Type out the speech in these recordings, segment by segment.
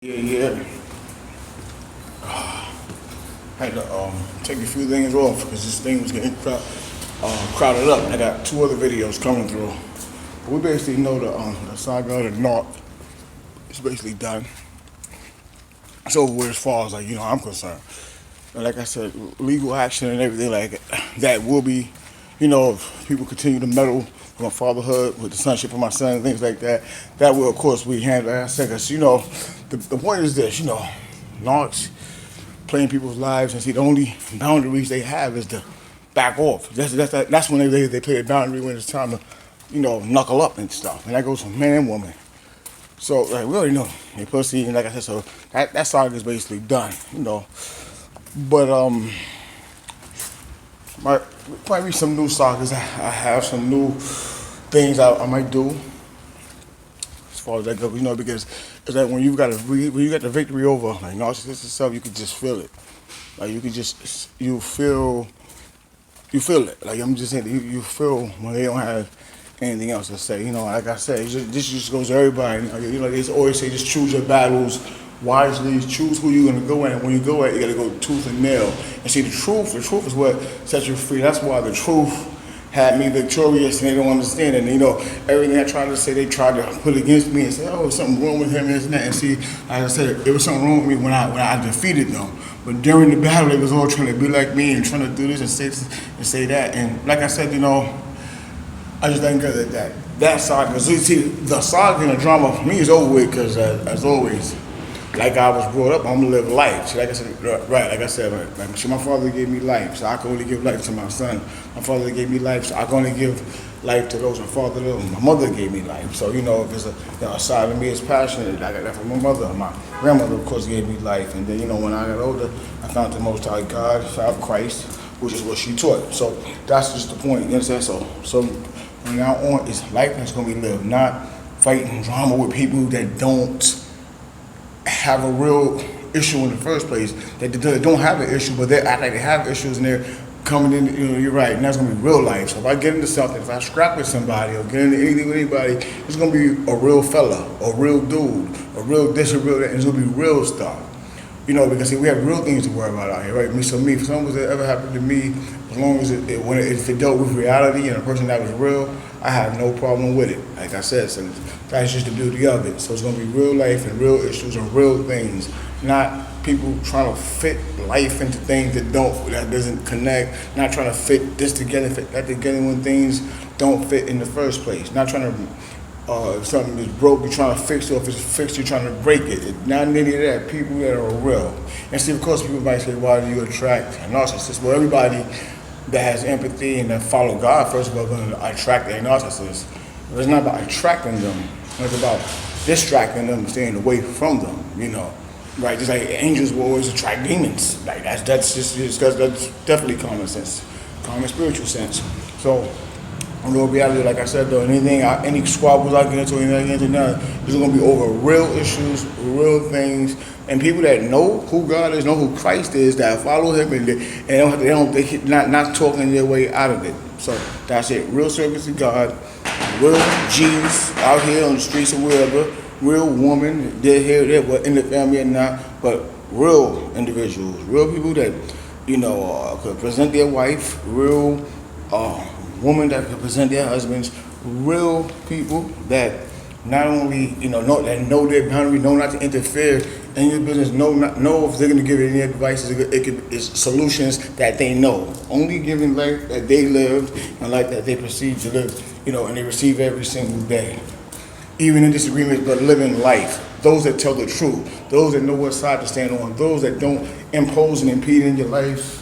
Yeah. Had to take a few things off because this thing was getting crowded up. I got two other videos coming through. But we basically know the saga of the Narc is basically done. It's over with as far as I'm concerned. And like I said, legal action and everything like that will be, if people continue to meddle with my fatherhood, with the sonship of my son, and things like that, that will of course be handled. Like I said, because the point is this, Narcs playing people's lives, and see the only boundaries they have is to back off. That's when they play a boundary when it's time to, knuckle up and stuff. And that goes for man and woman. So like we already know they pussy, and like I said, so that saga is basically done. But might be some new sagas. I have some new things I might do as far as that goes. Because it's like when you got the victory over like narcissistic stuff, you can just feel it. Like you feel it. Like I'm just saying, you feel when they don't have anything else to say. Like I said, this just goes to everybody. They always say, just choose your battles wisely. Choose who you're gonna go at. And when you go at, you gotta go tooth and nail. And see, the truth is what sets you free. That's why the truth had me victorious, and they don't understand it. And everything I tried to say, they tried to put against me and say, "Oh, there's something wrong with him," and this and that. And see, like I said, there was something wrong with me when I defeated them. But during the battle, they was all trying to be like me and trying to do this and say that. And like I said, I just didn't get that saga. Because you see, the saga and the drama for me is over with. Because as always, like I was brought up, I'm gonna live life. See, like I said, my father gave me life, so I can only give life to my son. My father gave me life, so I can only give life to those my father loved. My mother gave me life, so if there's a side of me is passionate, I got that from my mother. My grandmother, of course, gave me life, and then when I got older, I found the Most High God, found Christ, which is what she taught. So that's just the point. You understand? So from now on, it's life that's gonna be lived, not fighting drama with people that don't have a real issue in the first place. They don't have an issue, but they act like they have issues, and they're coming in. You're right, and that's gonna be real life. So if I get into something, if I scrap with somebody or get into anything with anybody, it's gonna be a real fella, a real dude, a real this, a real that, and it's gonna be real stuff. Because see, we have real things to worry about out here, right? So if something that ever happened to me, as long as if it dealt with reality and a person that was real, I have no problem with it. Like I said, so that's just the beauty of it. So it's gonna be real life and real issues and real things, not people trying to fit life into things that doesn't connect. Not trying to fit this together, fit that together when things don't fit in the first place. Not trying to. If something is broke, you're trying to fix it. Or if it's fixed, you're trying to break it. Not any of that. People that are real. And see, of course, people might say, why do you attract a narcissist? Well, everybody that has empathy and that follow God, first of all, going to attract a narcissist. But it's not about attracting them. It's about distracting them and staying away from them, Right? Just like angels will always attract demons. Like that's definitely common sense, common spiritual sense. So, in real reality, like I said, though, any squabbles I get into, it's going to be over real issues, real things, and people that know who God is, know who Christ is, that follow Him, and they not talking their way out of it. So that's it. Real service to God, real G's out here on the streets or wherever, real woman, they're here, they're in the family or not, but real individuals, real people that could present their wife, real. Women that represent their husbands, real people that not only that know their boundary, know not to interfere in your business, know if they're going to give any advice, it's solutions that they know, only giving life that they lived and life that they perceive to live, and they receive every single day, even in disagreements, but living life. Those that tell the truth, those that know what side to stand on, those that don't impose and impede in your life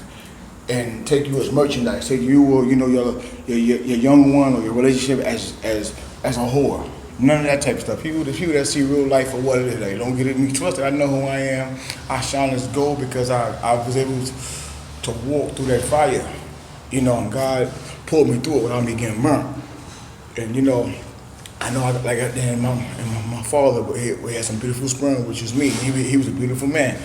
and take you as merchandise, take you or your young one or your relationship as a whore. None of that type of stuff. The people that see real life for what it is, they don't get me twisted. I know who I am. I shine as gold because I was able to walk through that fire, and God pulled me through it without me getting burnt. And I know my father, he had some beautiful sperm, which is me. He was a beautiful man.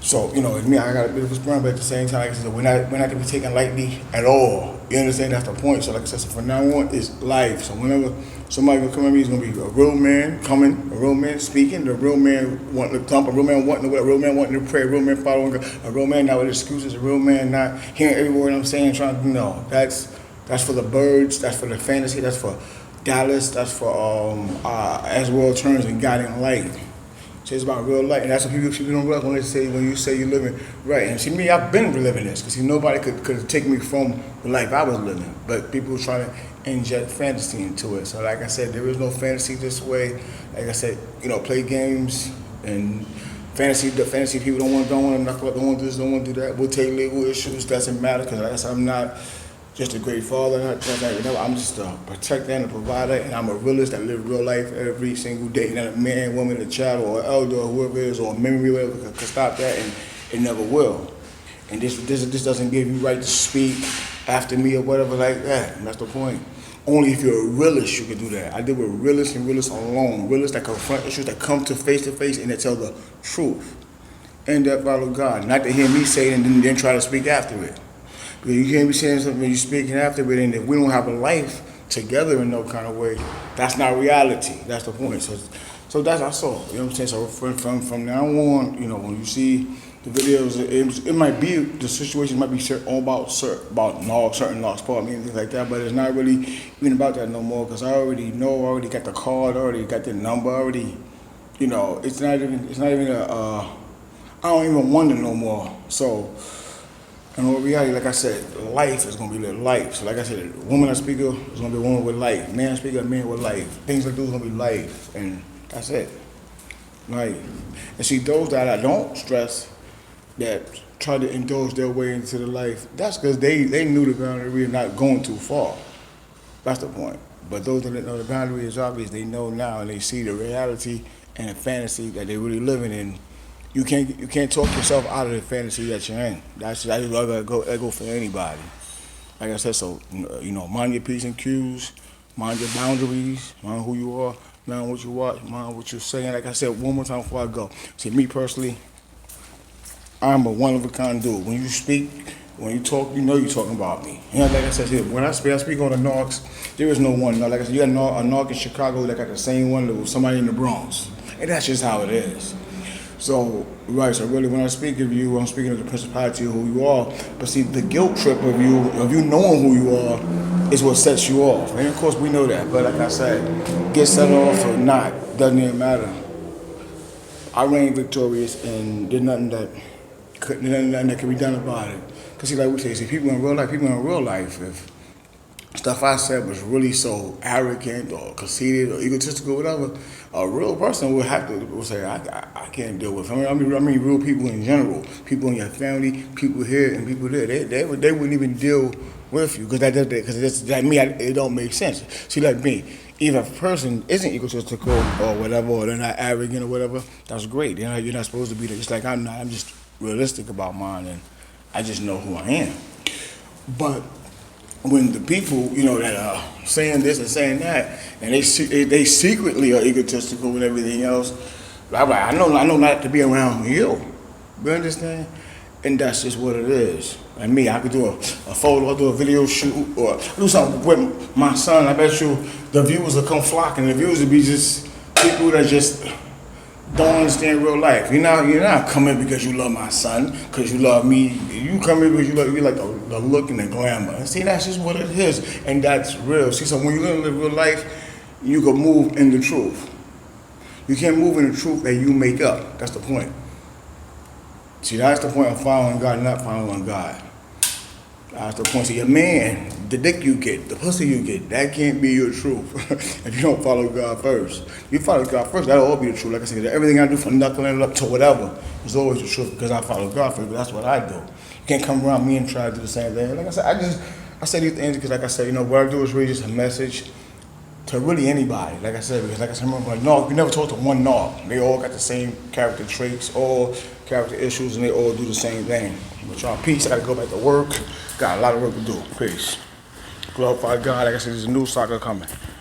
So, and me, I got a bit of a sprung, but at the same time, like I said, we're not gonna be taken lightly at all. You understand? That's the point. So, like I said, so from now on, it's life. So whenever somebody gonna come at me, it's gonna be a real man coming, a real man speaking, a real man wanting to thump, a real man wanting to, a real man wanting to pray, a real man following God, a real man not with excuses, a real man not hearing every word I'm saying, trying to, that's for the birds, that's for the fantasy, that's for Dallas, that's for as world turns and guiding light. So it's about real life, and that's what people don't realize when you say you're living right. And see, me, I've been living this, because nobody could take me from the life I was living, but people were trying to inject fantasy into it. So like I said, there is no fantasy this way. Like I said, play games and the fantasy people don't want to knock out, don't want this, don't want to do that. We'll take legal issues, doesn't matter, because like I said, I'm not just a great father, I'm just a protector and a provider, and I'm a realist that live real life every single day. Not a man, woman, a child, or an elder, or whoever it is, or a memory, whatever, could stop that, and it never will. And this doesn't give you right to speak after me or whatever like that. And that's the point. Only if you're a realist you can do that. I deal with realists and realists alone. Realists that confront issues, that come to face and that tell the truth. And that follow God. Not to hear me say it and then try to speak after it. Because you can't be saying something when you're speaking after it, and if we don't have a life together in no kind of way, that's not reality. That's the point. So that's I saw. You know what I'm saying? So from now on, when you see the videos, it might be, the situation might be about certain Narc's part, and things like that, but it's not really even about that no more, because I already know, I already got the card, I already got the number, it's not even I don't even wonder no more. So, in all reality, like I said, life is going to be life. So like I said, a woman I speak of is going to be a woman with life. Man I speak of, a man with life. Things I do is going to be life. And that's it. Right. And see, those that I don't stress, that try to indulge their way into the life, that's because they knew the boundary of not going too far. That's the point. But those that know the boundary is obvious, they know now, and they see the reality and the fantasy that they're really living in. You can't talk yourself out of the fantasy that you're in. That go for anybody. Like I said, so mind your P's and Q's, mind your boundaries, mind who you are, mind what you watch, mind what you're saying. Like I said, one more time before I go. See, me personally, I'm a one of a kind dude. When you speak, when you talk, you're talking about me. Like I said, when I speak on the Narcs, there is no one. Like I said, you got a Narc in Chicago that got the same one that was somebody in the Bronx, and that's just how it is. So, right, so really when I speak of you, I'm speaking of the principality of who you are. But see, the guilt trip of you knowing who you are is what sets you off. And of course we know that, but like I said, get set off or not, doesn't even matter. I reign victorious, and there's nothing that can be done about it. Because see, like we say, people in real life, if stuff I said was really so arrogant or conceited or egotistical or whatever, a real person will say, I can't deal with it. I mean real people in general, people in your family, people here and people there, they wouldn't even deal with you, because it don't make sense. See, like me, if a person isn't egotistical or whatever, or they're not arrogant or whatever, that's great. You're not supposed to be there, just like I'm not. I'm just realistic about mine, and I just know who I am. But when the people, that are saying this and saying that, and they secretly are egotistical and everything else, I'm like, I know not to be around you. You understand? And that's just what it is. And me, I could do a photo, I'll do a video shoot, or do something with my son. I bet you the viewers will come flocking. The viewers will be just people that just don't understand real life. You're not coming because you love my son, because you love me. You come here because you like the look and the glamour. And see, that's just what it is, and that's real. See, so when you're gonna live real life, you can move in the truth. You can't move in the truth that you make up. That's the point. See, that's the point of following God, not following God. That's the point. See, your man, the dick you get, the pussy you get, that can't be your truth if you don't follow God first. If you follow God first, that'll all be the truth. Like I said, everything I do from knuckling up to whatever is always the truth, because I follow God first. But that's what I do. You can't come around me and try to do the same thing. Like I said, I say these things because, like I said, what I do is really just a message to really anybody. Like I said, because like I said, remember, Narc, you never talk to one Narc. They all got the same character traits, all character issues, and they all do the same thing. But y'all, peace. I gotta go back to work. Got a lot of work to do. Peace. Glorify God. Like I said, there's a new saga coming.